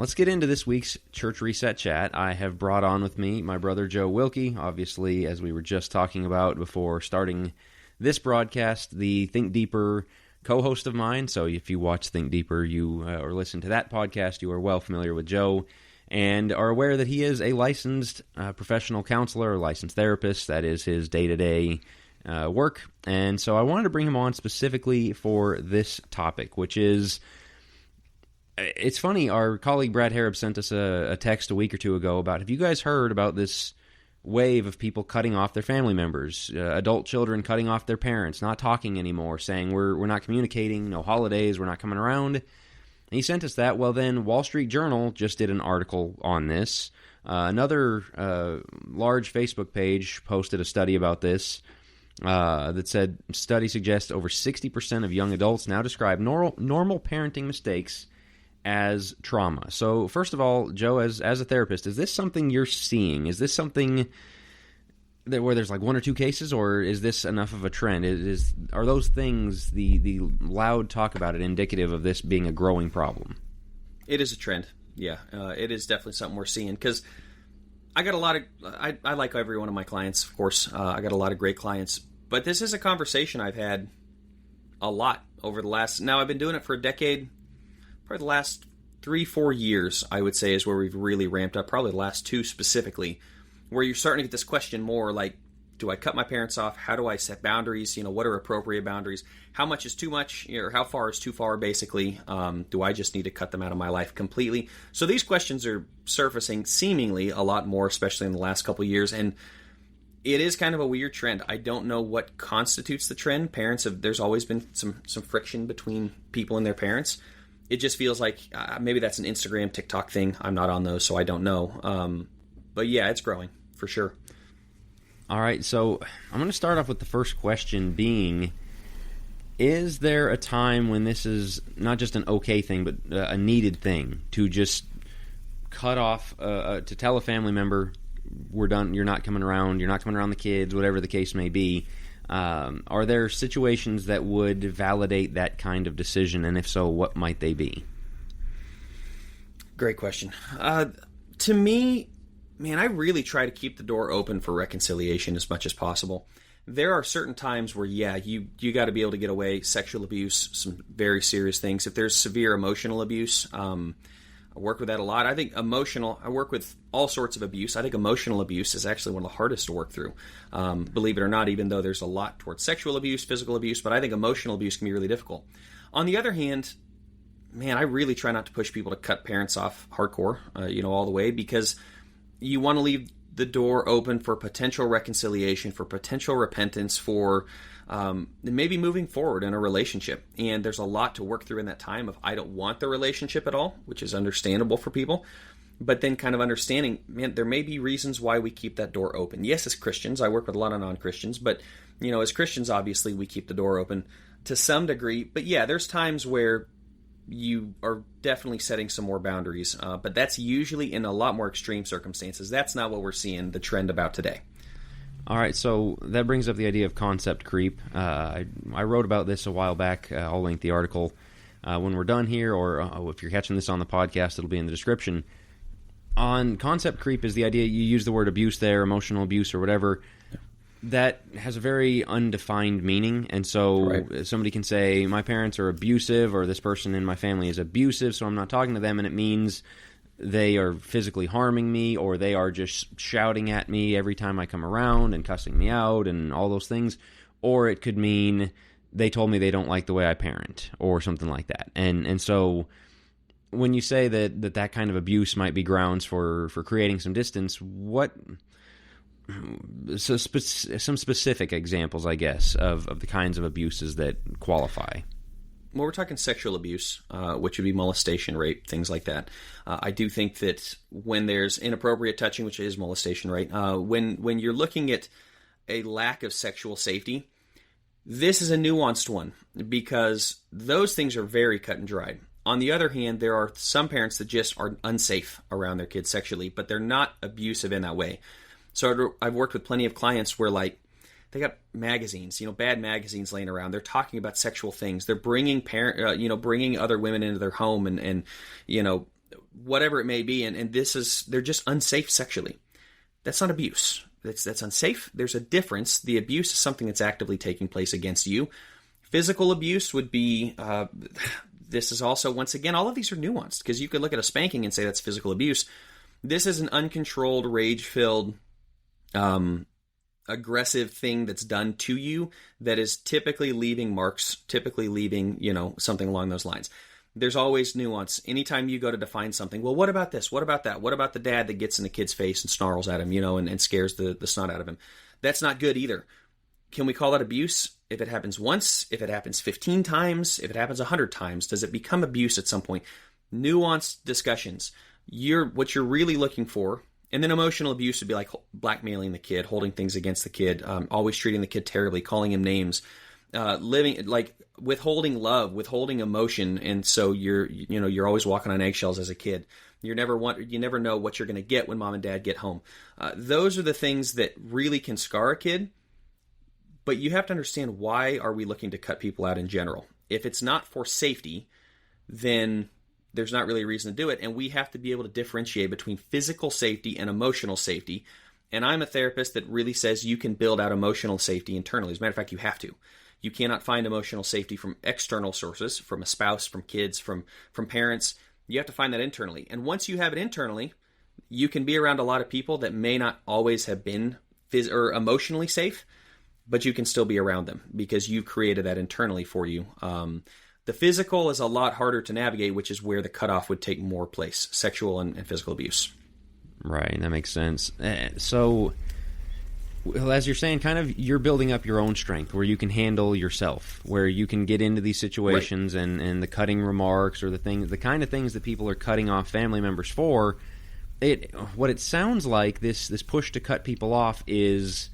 let's get into this week's Church Reset Chat. I have brought on with me my brother Joe Wilkie, obviously, as we were just talking about before starting this broadcast, the Think Deeper co-host of mine. So if you watch Think Deeper or listen to that podcast, you are well familiar with Joe and are aware that he is a licensed professional counselor, or licensed therapist. That is his day-to-day work. And so I wanted to bring him on specifically for this topic, which is, it's funny, our colleague Brad Harrop sent us a text a week or two ago about, have you guys heard about this wave of people cutting off their family members, adult children cutting off their parents, not talking anymore, saying we're not communicating, no holidays, we're not coming around. And he sent us that. Well, then Wall Street Journal just did an article on this. Another large Facebook page posted a study about this that said, study suggests over 60% of young adults now describe normal parenting mistakes as trauma. So first of all, Joe, as a therapist, is this something you're seeing? Is this something where there's like one or two cases, or is this enough of a trend? Are those things, the loud talk about it, indicative of this being a growing problem? It is a trend. Yeah, it is definitely something we're seeing, because I got a lot of, I like every one of my clients, of course. I got a lot of great clients, but this is a conversation I've had a lot over the last, now I've been doing it for a decade. Probably the last 3-4 years, I would say, is where we've really ramped up. Probably the last 2 specifically, where you're starting to get this question more like, do I cut my parents off? How do I set boundaries? What are appropriate boundaries? How much is too much, or how far is too far, basically? Do I just need to cut them out of my life completely? So these questions are surfacing seemingly a lot more, especially in the last couple of years, and it is kind of a weird trend. I don't know what constitutes the trend. There's always been some friction between people and their parents. It just feels like maybe that's an Instagram, TikTok thing. I'm not on those, so I don't know. But yeah, it's growing, for sure. All right, so I'm going to start off with the first question being, is there a time when this is not just an okay thing, but a needed thing to just cut off, to tell a family member, we're done, you're not coming around the kids, whatever the case may be? Are there situations that would validate that kind of decision, and if so, what might they be? Great question. To me, man, I really try to keep the door open for reconciliation as much as possible. There are certain times where, yeah, you got to be able to get away. Sexual abuse, some very serious things. If there's severe emotional abuse, I work with that a lot. I work with all sorts of abuse. I think emotional abuse is actually one of the hardest to work through. Believe it or not, even though there's a lot towards sexual abuse, physical abuse, but I think emotional abuse can be really difficult. On the other hand, man, I really try not to push people to cut parents off hardcore, all the way, because you want to leave the door open for potential reconciliation, for potential repentance, for maybe moving forward in a relationship. And there's a lot to work through in that time of, I don't want the relationship at all, which is understandable for people. But then kind of understanding, man, there may be reasons why we keep that door open. Yes, as Christians, I work with a lot of non-Christians, but, as Christians, obviously, we keep the door open to some degree. But yeah, there's times where you are definitely setting some more boundaries, but that's usually in a lot more extreme circumstances. That's not what we're seeing the trend about today. All right, so that brings up the idea of concept creep. I wrote about this a while back. I'll link the article when we're done here, or if you're catching this on the podcast, it'll be in the description. On concept creep is the idea, you use the word abuse there, emotional abuse or whatever, that has a very undefined meaning. And so somebody can say, my parents are abusive, or this person in my family is abusive, so I'm not talking to them, and it means they are physically harming me, or they are just shouting at me every time I come around and cussing me out and all those things. Or it could mean they told me they don't like the way I parent, or something like that. And so when you say that kind of abuse might be grounds for creating some distance, some specific examples, I guess, of the kinds of abuses that qualify? Well, we're talking sexual abuse, which would be molestation, rape, things like that. I do think that when there's inappropriate touching, which is molestation, right? When you're looking at a lack of sexual safety, this is a nuanced one, because those things are very cut and dried. On the other hand, there are some parents that just are unsafe around their kids sexually, but they're not abusive in that way. So I've worked with plenty of clients where, like, they got magazines, bad magazines laying around. They're talking about sexual things. They're bringing bringing other women into their home and whatever it may be, and they're just unsafe sexually. That's not abuse. That's unsafe. There's a difference. The abuse is something that's actively taking place against you. Physical abuse would be, this is also, once again, all of these are nuanced, because you could look at a spanking and say that's physical abuse. This is an uncontrolled, rage-filled, aggressive thing that's done to you that is typically leaving marks, typically leaving, something along those lines. There's always nuance. Anytime you go to define something, well, what about this? What about that? What about the dad that gets in the kid's face and snarls at him, and scares the snot out of him? That's not good either. Can we call that abuse? If it happens once, if it happens 15 times, if it happens 100 times, does it become abuse at some point? Nuanced discussions. What you're really looking for, and then emotional abuse would be like blackmailing the kid, holding things against the kid, always treating the kid terribly, calling him names, living like withholding love, withholding emotion, and so you're always walking on eggshells as a kid. You never know what you're going to get when mom and dad get home. Those are the things that really can scar a kid. But you have to understand, why are we looking to cut people out in general? If it's not for safety, then there's not really a reason to do it. And we have to be able to differentiate between physical safety and emotional safety. And I'm a therapist that really says you can build out emotional safety internally. As a matter of fact, you have to. You cannot find emotional safety from external sources, from a spouse, from kids, from parents. You have to find that internally. And once you have it internally, you can be around a lot of people that may not always have been emotionally safe, but you can still be around them because you've created that internally for you. The physical is a lot harder to navigate, which is where the cutoff would take more place, sexual and physical abuse. Right, that makes sense. So, as you're saying, kind of you're building up your own strength where you can handle yourself, where you can get into these situations, right, and the cutting remarks or the kind of things that people are cutting off family members for. What it sounds like, this push to cut people off is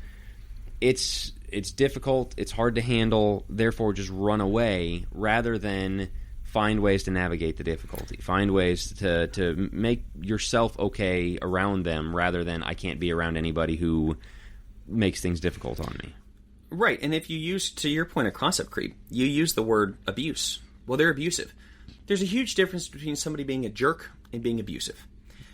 it's difficult, it's hard to handle, therefore just run away, rather than find ways to navigate the difficulty, find ways to make yourself okay around them, rather than I can't be around anybody who makes things difficult on me. Right, and if you use, to your point of concept creep, you use the word abuse. Well, they're abusive. There's a huge difference between somebody being a jerk and being abusive.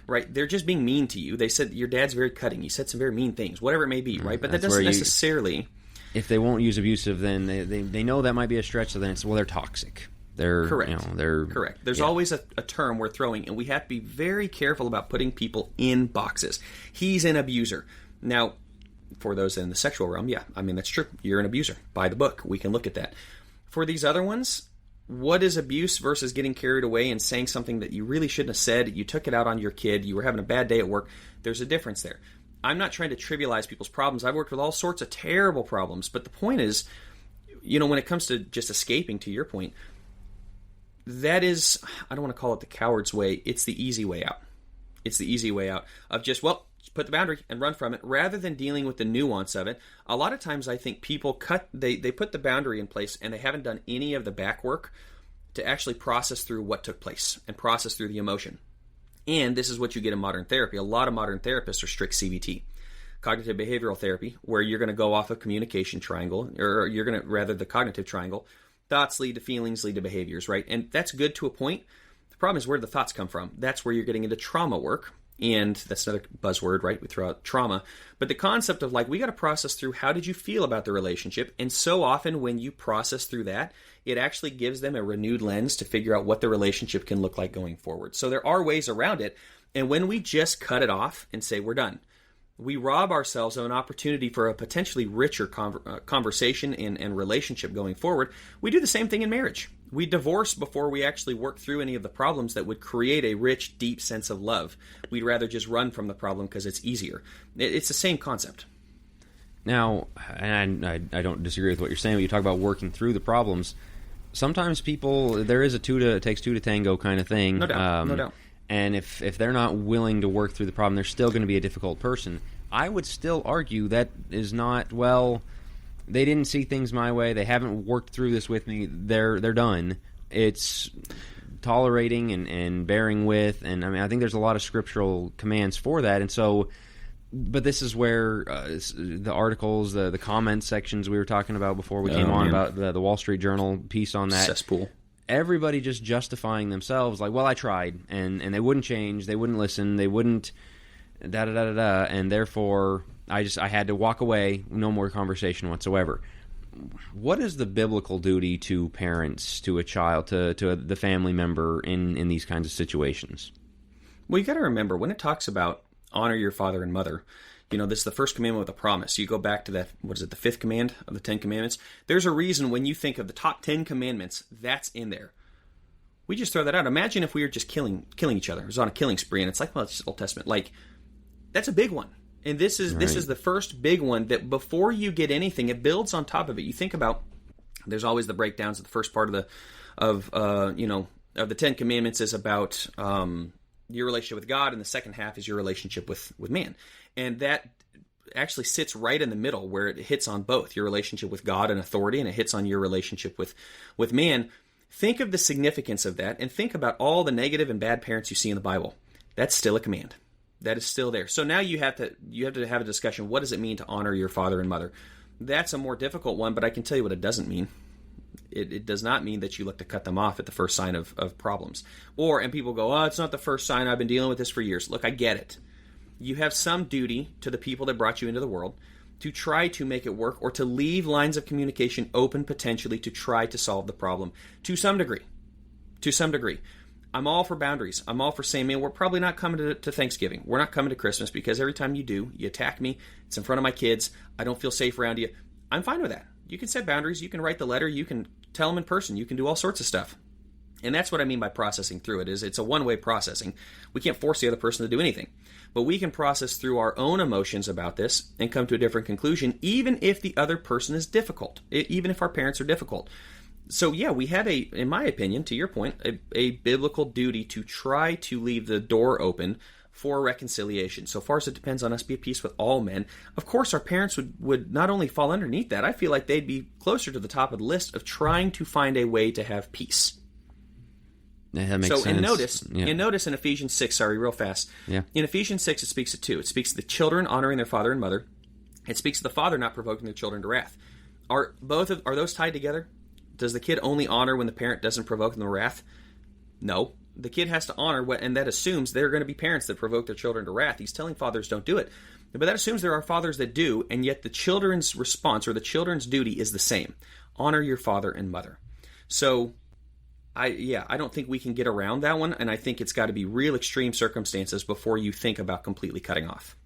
Right, they're just being mean to you. They said your dad's very cutting. He said some very mean things, whatever it may be. Right, but that doesn't necessarily. If they won't use abusive, then they know that might be a stretch. So then they're toxic. They're correct. They're correct. There's always a term we're throwing, and we have to be very careful about putting people in boxes. He's an abuser. Now, for those in the sexual realm, yeah, I mean that's true. You're an abuser. By the book, we can look at that. For these other ones, what is abuse versus getting carried away and saying something that you really shouldn't have said? You took it out on your kid. You were having a bad day at work. There's a difference there. I'm not trying to trivialize people's problems. I've worked with all sorts of terrible problems. But the point is, when it comes to just escaping, to your point, that is, I don't want to call it the coward's way. It's the easy way out. It's the easy way out of just put the boundary and run from it, rather than dealing with the nuance of it. A lot of times I think people they put the boundary in place and they haven't done any of the back work to actually process through what took place and process through the emotion. And this is what you get in modern therapy. A lot of modern therapists are strict CBT, cognitive behavioral therapy, where you're going to go off a communication triangle, or you're going to, rather the cognitive triangle. Thoughts lead to feelings, lead to behaviors, right? And that's good to a point. The problem is where do the thoughts come from? That's where you're getting into trauma work. And that's another buzzword, right? We throw out trauma. But the concept of we got to process through, how did you feel about the relationship? And so often when you process through that, it actually gives them a renewed lens to figure out what the relationship can look like going forward. So there are ways around it. And when we just cut it off and say we're done, we rob ourselves of an opportunity for a potentially richer conversation and relationship going forward. We do the same thing in marriage. We divorce before we actually work through any of the problems that would create a rich, deep sense of love. We'd rather just run from the problem because it's easier. It's the same concept. Now, and I don't disagree with what you're saying, when you talk about working through the problems, sometimes there is it takes two to tango kind of thing. No doubt, no doubt. And if they're not willing to work through the problem, they're still going to be a difficult person. I would still argue that is not, they didn't see things my way. They haven't worked through this with me. They're done. It's tolerating and bearing with. And I mean, I think there's a lot of scriptural commands for that. And so, but this is where the articles, the comment sections we were talking about before we came on, about the Wall Street Journal piece on that. Cesspool. everybody just justifying themselves, like, well, I tried, and they wouldn't change, they wouldn't listen, they wouldn't da-da-da-da-da, and therefore I had to walk away, no more conversation whatsoever. What is the biblical duty to parents, to a child, to the family member in these kinds of situations? Well, you got to remember, when it talks about honor your father and mother, this is the first commandment with a promise. You go back to that, what is it, the fifth command of the 10 Commandments? There's a reason when you think of the top 10 commandments, that's in there. We just throw that out. Imagine if we were just killing each other. It was on a killing spree, and it's like, well, it's just Old Testament. Like, that's a big one. And this is the first big one that before you get anything, it builds on top of it. You think about, there's always the breakdowns of the first part of the 10 Commandments is about your relationship with God, and the second half is your relationship with man. And that actually sits right in the middle where it hits on both your relationship with God and authority, and it hits on your relationship with man. Think of the significance of that, and think about all the negative and bad parents you see in the Bible. That's still a command. That is still there. So now you have to have a discussion. What does it mean to honor your father and mother? That's a more difficult one, but I can tell you what it doesn't mean. It does not mean that you look to cut them off at the first sign of problems. And people go, oh, it's not the first sign. I've been dealing with this for years. Look, I get it. You have some duty to the people that brought you into the world to try to make it work, or to leave lines of communication open potentially to try to solve the problem to some degree. To some degree. I'm all for boundaries. I'm all for saying, man, we're probably not coming to Thanksgiving. We're not coming to Christmas, because every time you do, you attack me. It's in front of my kids. I don't feel safe around you. I'm fine with that. You can set boundaries. You can write the letter. You can tell them in person. You can do all sorts of stuff. And that's what I mean by processing through it. It's a one-way processing. We can't force the other person to do anything. But we can process through our own emotions about this and come to a different conclusion, even if the other person is difficult, even if our parents are difficult. So yeah, we have in my opinion, to your point, a biblical duty to try to leave the door open for reconciliation. So far as it depends on us, be at peace with all men. Of course, our parents would not only fall underneath that, I feel like they'd be closer to the top of the list of trying to find a way to have peace. Yeah, that makes sense. And notice in Ephesians 6, real fast. Yeah. In Ephesians 6, it speaks of two. It speaks of the children honoring their father and mother. It speaks of the father not provoking their children to wrath. Are those tied together? Does the kid only honor when the parent doesn't provoke them to wrath? No. The kid has to honor, and that assumes there are going to be parents that provoke their children to wrath. He's telling fathers don't do it. But that assumes there are fathers that do, and yet the children's response or the children's duty is the same. Honor your father and mother. So, I don't think we can get around that one, and I think it's got to be real extreme circumstances before you think about completely cutting off.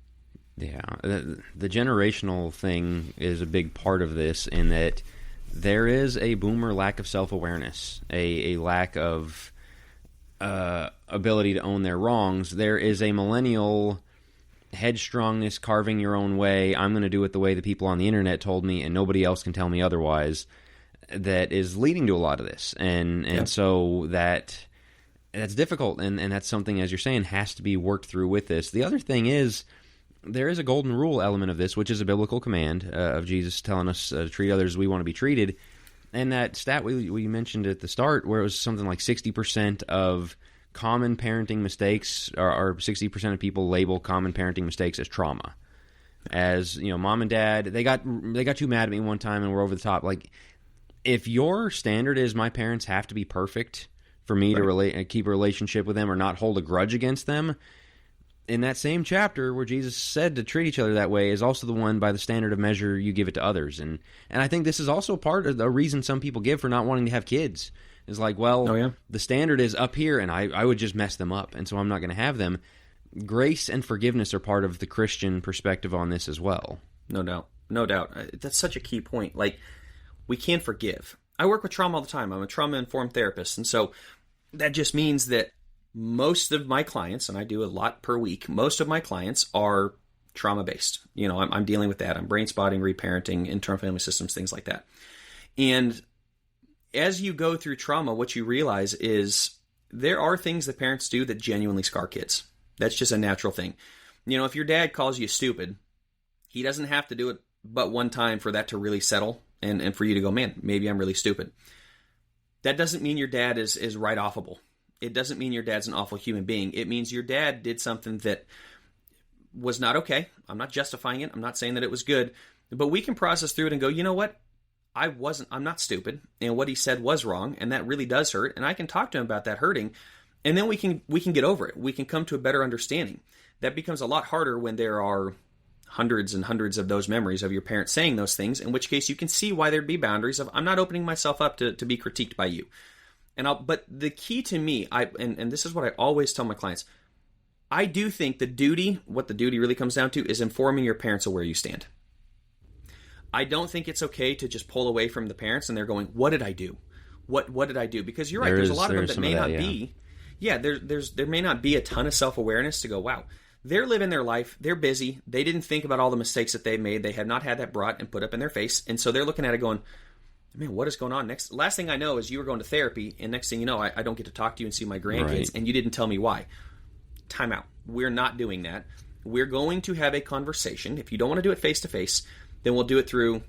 Yeah, the generational thing is a big part of this, in that there is a boomer lack of self-awareness, a lack of ability to own their wrongs. There is a millennial headstrongness, carving your own way. I'm going to do it the way the people on the internet told me, and nobody else can tell me otherwise, that is leading to a lot of this. And so that's difficult, and that's something, as you're saying, has to be worked through with this. The other thing is, there is a golden rule element of this, which is a biblical command of Jesus telling us to treat others as we want to be treated. And that stat we mentioned at the start, where it was something like 60% of common parenting mistakes, or 60% of people label common parenting mistakes as trauma. As, mom and dad, they got too mad at me one time and we're over the top. Like, if your standard is my parents have to be perfect for me to keep a relationship with them or not hold a grudge against them, in that same chapter where Jesus said to treat each other that way is also the one by the standard of measure you give it to others. And I think this is also part of the reason some people give for not wanting to have kids. Is like, the standard is up here and I would just mess them up, and so I'm not going to have them. Grace and forgiveness are part of the Christian perspective on this as well. No doubt. That's such a key point. Like, we can forgive. I work with trauma all the time. I'm a trauma-informed therapist, and so that just means that most of my clients, and I do a lot per week, most of my clients are trauma-based. I'm dealing with that. I'm brain spotting, reparenting, internal family systems, things like that. And as you go through trauma, what you realize is there are things that parents do that genuinely scar kids. That's just a natural thing. If your dad calls you stupid, he doesn't have to do it but one time for that to really settle and for you to go, man, maybe I'm really stupid. That doesn't mean your dad is right-offable. It doesn't mean your dad's an awful human being. It means your dad did something that was not okay. I'm not justifying it. I'm not saying that it was good. But we can process through it and go, you know what? I'm not stupid, and what he said was wrong, and that really does hurt, and I can talk to him about that hurting, and then we can get over it. We can come to a better understanding. That becomes a lot harder when there are hundreds and hundreds of those memories of your parents saying those things, in which case you can see why there'd be boundaries of, I'm not opening myself up to be critiqued by you. But the key to me, and this is what I always tell my clients, I do think what the duty really comes down to is informing your parents of where you stand. I don't think it's okay to just pull away from the parents and they're going, what did I do? What did I do? Because you're right, there's a lot of them that may not be. Yeah, there may not be a ton of self-awareness to go, wow, they're living their life, they're busy, they didn't think about all the mistakes that they made, they have not had that brought and put up in their face, and so they're looking at it going, man, what is going on next? Last thing I know is you were going to therapy, and next thing you know, I don't get to talk to you and see my grandkids, right, and you didn't tell me why. Time out. We're not doing that. We're going to have a conversation. If you don't want to do it face-to-face, then we'll do it through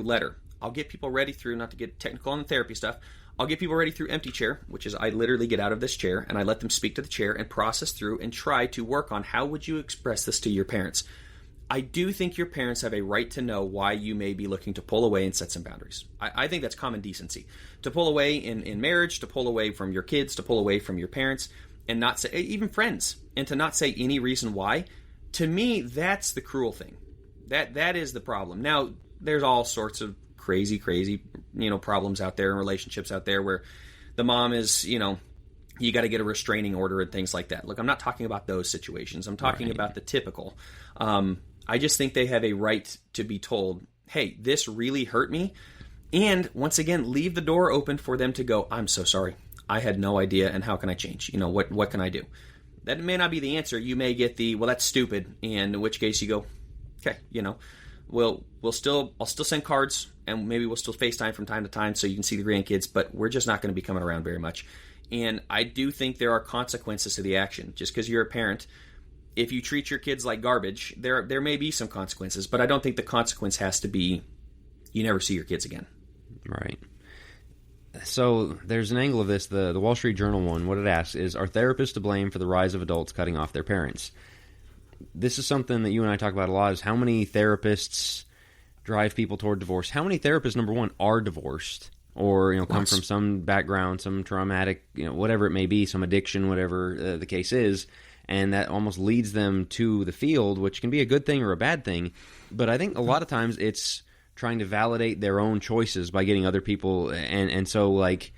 letter. I'll get people ready through, not to get technical on the therapy stuff, I'll get people ready through empty chair, which is I literally get out of this chair and I let them speak to the chair and process through and try to work on how would you express this to your parents. I do think your parents have a right to know why you may be looking to pull away and set some boundaries. I think that's common decency. To pull away in marriage, to pull away from your kids, to pull away from your parents, and not say, even friends, and to not say any reason why, to me, that's the cruel thing. That is the problem. Now, there's all sorts of crazy, problems out there and relationships out there where the mom is, you got to get a restraining order and things like that. Look, I'm not talking about those situations. I'm talking about the typical. I just think they have a right to be told, hey, this really hurt me. And once again, leave the door open for them to go, I'm so sorry. I had no idea, and how can I change? What can I do? That may not be the answer. You may get the, well, that's stupid, and in which case you go, okay, I'll still send cards, and maybe we'll still FaceTime from time to time so you can see the grandkids, but we're just not going to be coming around very much. And I do think there are consequences to the action. Just because you're a parent, if you treat your kids like garbage, there may be some consequences, but I don't think the consequence has to be you never see your kids again. Right. So there's an angle of this, the Wall Street Journal one. What it asks is, are therapists to blame for the rise of adults cutting off their parents? This is something that you and I talk about a lot, is how many therapists drive people toward divorce. How many therapists, number one, are divorced or come from some background, some traumatic, whatever it may be, some addiction, whatever the case is, and that almost leads them to the field, which can be a good thing or a bad thing. But I think a lot of times it's trying to validate their own choices by getting other people, and so like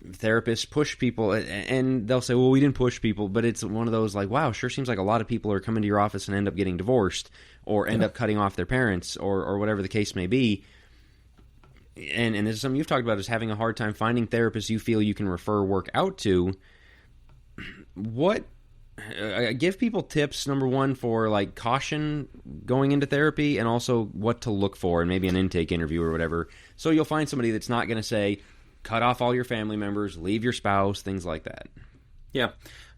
therapists push people, and they'll say, well, we didn't push people, but it's one of those like, wow, sure seems like a lot of people are coming to your office and end up getting divorced or end up cutting off their parents or whatever the case may be. And this is something you've talked about, is having a hard time finding therapists you feel you can refer work out to. What give people tips, number one, for like caution going into therapy, and also what to look for in maybe an intake interview or whatever, so you'll find somebody that's not going to say cut off all your family members, leave your spouse, things like that. Yeah.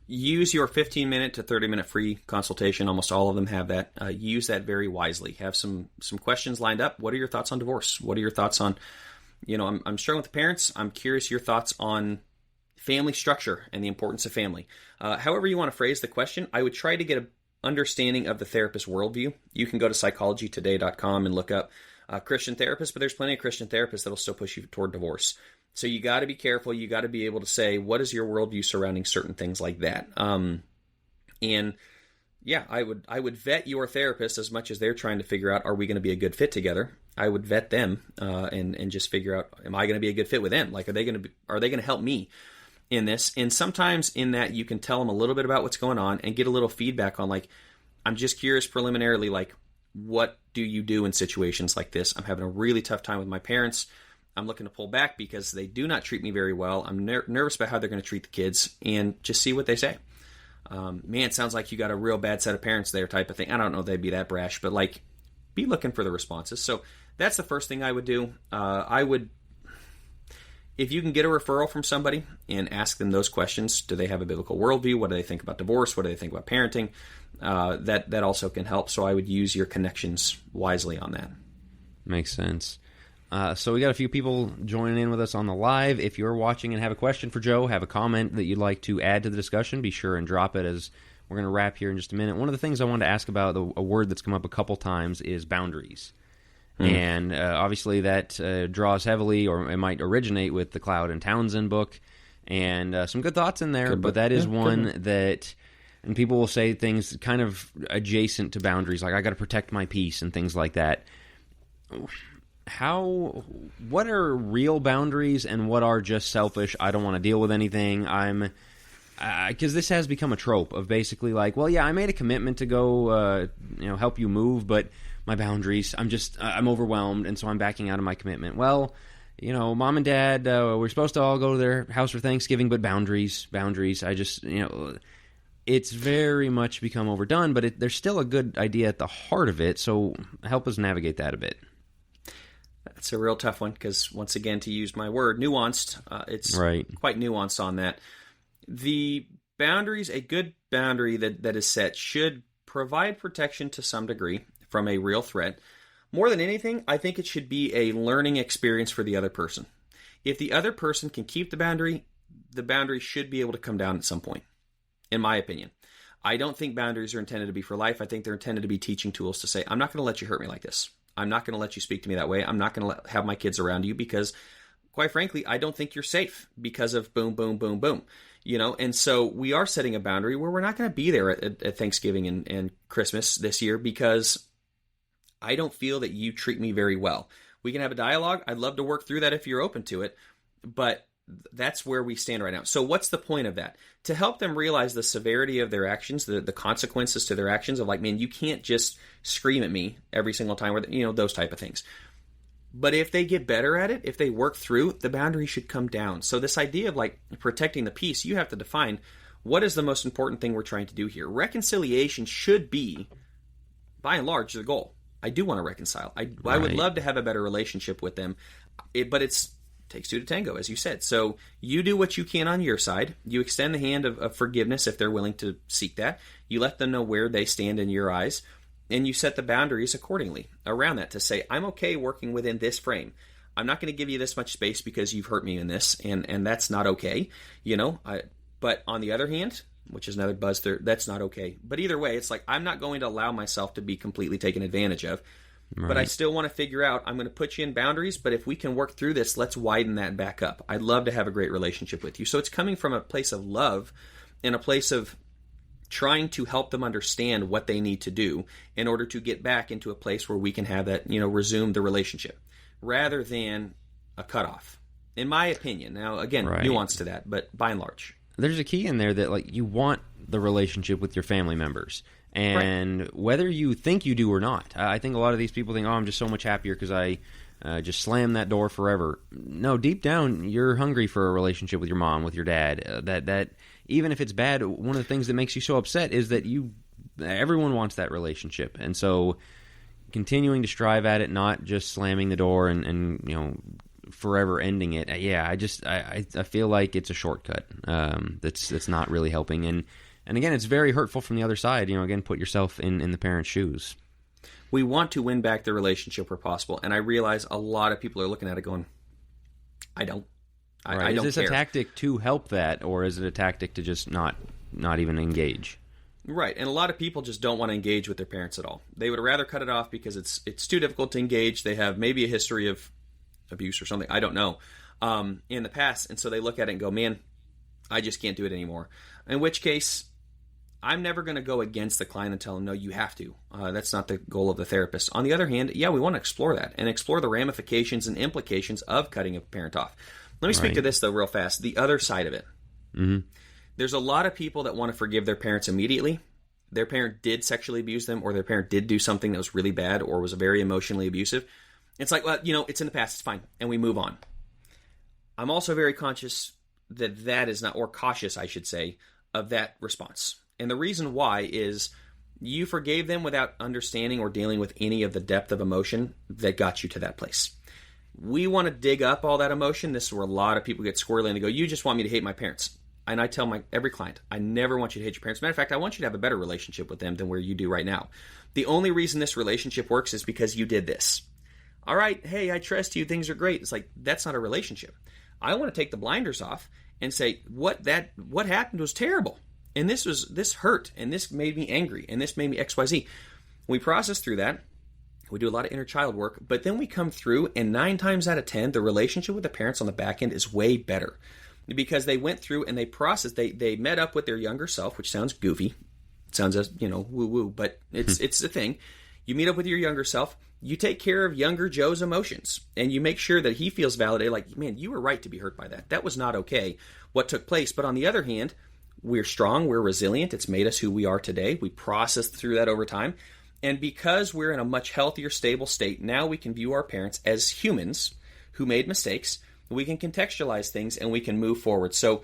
Use your 15-minute to 30-minute free consultation. Almost all of them have that. Use that very wisely. Have some questions lined up. What are your thoughts on divorce? What are your thoughts on, I'm struggling with the parents. I'm curious your thoughts on family structure and the importance of family. However you want to phrase the question, I would try to get an understanding of the therapist worldview. You can go to psychologytoday.com and look up Christian therapists, but there's plenty of Christian therapists that'll still push you toward divorce. So you got to be careful. You got to be able to say, what is your worldview surrounding certain things like that? And yeah, I would vet your therapist as much as they're trying to figure out, are we going to be a good fit together? I would vet them and just figure out, am I going to be a good fit with them? Like, are they going to help me in this? And sometimes in that you can tell them a little bit about what's going on and get a little feedback on, like, I'm just curious preliminarily, like, what do you do in situations like this? I'm having a really tough time with my parents. I'm looking to pull back because they do not treat me very well. I'm nervous about how they're going to treat the kids, and just see what they say. Man, it sounds like you got a real bad set of parents there, type of thing. I don't know if they'd be that brash, but like, be looking for the responses. So that's the first thing I would do. If you can get a referral from somebody and ask them those questions, do they have a biblical worldview? What do they think about divorce? What do they think about parenting? That also can help. So I would use your connections wisely on that. Makes sense. So we got a few people joining in with us on the live. If you're watching and have a question for Joe, have a comment that you'd like to add to the discussion, be sure and drop it, as we're going to wrap here in just a minute. One of the things I wanted to ask about, a word that's come up a couple times, is boundaries. And obviously that draws heavily, or it might originate with the Cloud and Townsend book, and some good thoughts in there, but that is one that, and people will say things kind of adjacent to boundaries, like I got to protect my peace and things like that. What are real boundaries and what are just selfish, I don't want to deal with anything, because this has become a trope of basically like, well, yeah, I made a commitment to go, help you move, but my boundaries, I'm overwhelmed, and so I'm backing out of my commitment. Well, mom and dad, we're supposed to all go to their house for Thanksgiving, but boundaries, it's very much become overdone, but there's still a good idea at the heart of it, so help us navigate that a bit. That's a real tough one, because once again, to use my word, nuanced, it's quite nuanced on that. The boundaries, a good boundary that is set should provide protection to some degree from a real threat. More than anything, I think it should be a learning experience for the other person. If the other person can keep the boundary should be able to come down at some point, in my opinion. I don't think boundaries are intended to be for life. I think they're intended to be teaching tools to say, I'm not going to let you hurt me like this. I'm not going to let you speak to me that way. I'm not going to have my kids around you because, quite frankly, I don't think you're safe because of boom, boom, boom, boom. And so we are setting a boundary where we're not going to be there at Thanksgiving and Christmas this year because I don't feel that you treat me very well. We can have a dialogue. I'd love to work through that if you're open to it, but that's where we stand right now. So what's the point of that? To help them realize the severity of their actions, the consequences to their actions of like, man, you can't just scream at me every single time, or those type of things. But if they get better at it, if they work through, the boundary should come down. So this idea of like protecting the peace, you have to define what is the most important thing we're trying to do here. Reconciliation should be, by and large, the goal. I do want to reconcile. I would love to have a better relationship with them, but it takes two to tango, as you said. So you do what you can on your side. You extend the hand of forgiveness if they're willing to seek that. You let them know where they stand in your eyes, and you set the boundaries accordingly around that to say, I'm okay working within this frame. I'm not going to give you this much space because you've hurt me in this, and that's not okay. But on the other hand, which is another buzz there, that's not okay. But either way, it's like I'm not going to allow myself to be completely taken advantage of. Right. But I still want to figure out, I'm going to put you in boundaries, but if we can work through this, let's widen that back up. I'd love to have a great relationship with you. So it's coming from a place of love and a place of trying to help them understand what they need to do in order to get back into a place where we can have that, resume the relationship rather than a cutoff, in my opinion. Now, again, nuance to that, but by and large. There's a key in there that like you want the relationship with your family members. And whether you think you do or not, I think a lot of these people think, I'm just so much happier because I just slammed that door forever. No, deep down, you're hungry for a relationship with your mom, with your dad. That even if it's bad, one of the things that makes you so upset is that everyone wants that relationship. And so continuing to strive at it, not just slamming the door and forever ending it. I feel like it's a shortcut that's not really helping. And again, it's very hurtful from the other side. Again, put yourself in the parent's shoes. We want to win back the relationship where possible. And I realize a lot of people are looking at it going, I don't. I don't care. Is this a tactic to help that, or is it a tactic to just not even engage? Right. And a lot of people just don't want to engage with their parents at all. They would rather cut it off because it's too difficult to engage. They have maybe a history of abuse or something. I don't know. In the past. And so they look at it and go, man, I just can't do it anymore. In which case, I'm never going to go against the client and tell them, no, you have to. That's not the goal of the therapist. On the other hand, we want to explore that and explore the ramifications and implications of cutting a parent off. Let me speak to this, though, real fast. The other side of it. Mm-hmm. There's a lot of people that want to forgive their parents immediately. Their parent did sexually abuse them, or their parent did do something that was really bad or was very emotionally abusive. It's like, well, it's in the past. It's fine. And we move on. I'm also very conscious that is not, or cautious, I should say, of that response. And the reason why is you forgave them without understanding or dealing with any of the depth of emotion that got you to that place. We want to dig up all that emotion. This is where a lot of people get squirrely and they go, you just want me to hate my parents. And I tell every client, I never want you to hate your parents. Matter of fact, I want you to have a better relationship with them than where you do right now. The only reason this relationship works is because you did this. All right, hey, I trust you. Things are great. It's like, that's not a relationship. I want to take the blinders off and say, what happened was terrible. And this hurt, and this made me angry, and this made me XYZ. We process through that. We do a lot of inner child work, but then we come through, and 9 times out of 10, the relationship with the parents on the back end is way better because they went through and they processed. They met up with their younger self, which sounds goofy. It sounds as, woo woo, but it's the thing. You meet up with your younger self. You take care of younger Joe's emotions, and you make sure that he feels validated. Like, man, you were right to be hurt by that. That was not okay, what took place. But on the other hand, we're strong. We're resilient. It's made us who we are today. We processed through that over time. And because we're in a much healthier, stable state, now we can view our parents as humans who made mistakes. We can contextualize things, and we can move forward. So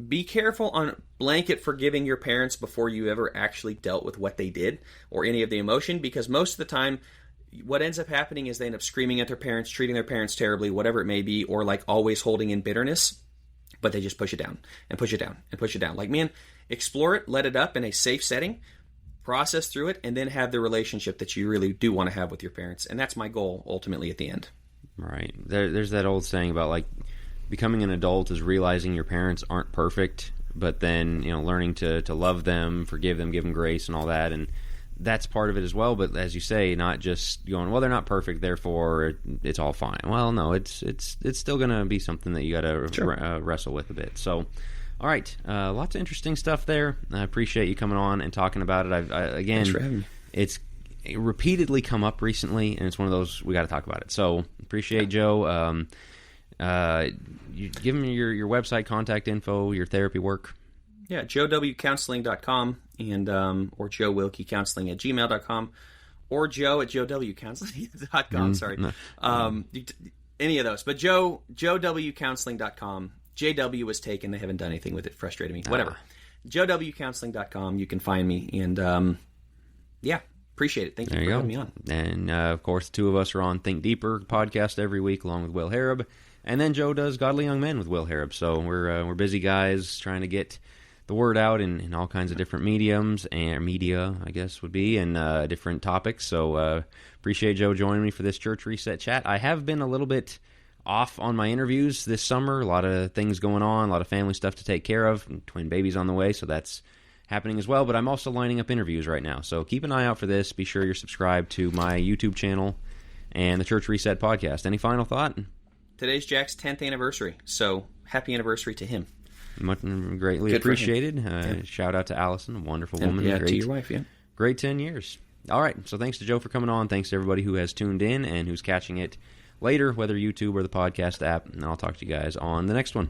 be careful on blanket forgiving your parents before you ever actually dealt with what they did or any of the emotion, because most of the time, what ends up happening is they end up screaming at their parents, treating their parents terribly, whatever it may be, or like always holding in bitterness, but they just push it down and push it down and push it down. Like, man, explore it, let it up in a safe setting, process through it, and then have the relationship that you really do want to have with your parents. And that's my goal ultimately at the end. Right. There's that old saying about like becoming an adult is realizing your parents aren't perfect, but then, learning to love them, forgive them, give them grace and all that. And that's part of it as well. But as you say, not just going, well, they're not perfect, therefore it's all fine. Well, no, it's still going to be something that you got to wrestle with a bit. So, all right, lots of interesting stuff there. I appreciate you coming on and talking about it. Thanks for having me. It's repeatedly come up recently, and it's one of those we got to talk about it. So appreciate Joe. You give me your website, contact info, your therapy work. Yeah, joewcounseling.com and or joewilkiecounseling@gmail.com or joe@joewcounseling.com. Sorry, no. Any of those, but joewcounseling.com. JW was taken. They haven't done anything with it. Frustrated me. Whatever. joewcounseling.com. You can find me. And, appreciate it. Thank you for having me on. And, of course, the two of us are on Think Deeper podcast every week along with Will Harrop. And then Joe does Godly Young Men with Will Harrop. So we're busy guys trying to get the word out in all kinds of different mediums and media, I guess, would be, and different topics. So appreciate Joe joining me for this Church Reset chat. I have been a little bit off on my interviews this summer. A lot of things going on, a lot of family stuff to take care of, twin babies on the way, so that's happening as well. But I'm also lining up interviews right now, so keep an eye out for this. Be sure you're subscribed to my YouTube channel and the Church Reset podcast. Any final thought? Today's Jack's 10th anniversary, so happy anniversary to him. Much greatly appreciated. Shout out to Allison, a wonderful woman. Yeah, to your wife, yeah. Great 10 years. All right, so thanks to Joe for coming on. Thanks to everybody who has tuned in and who's catching it later, whether YouTube or the podcast app, and I'll talk to you guys on the next one.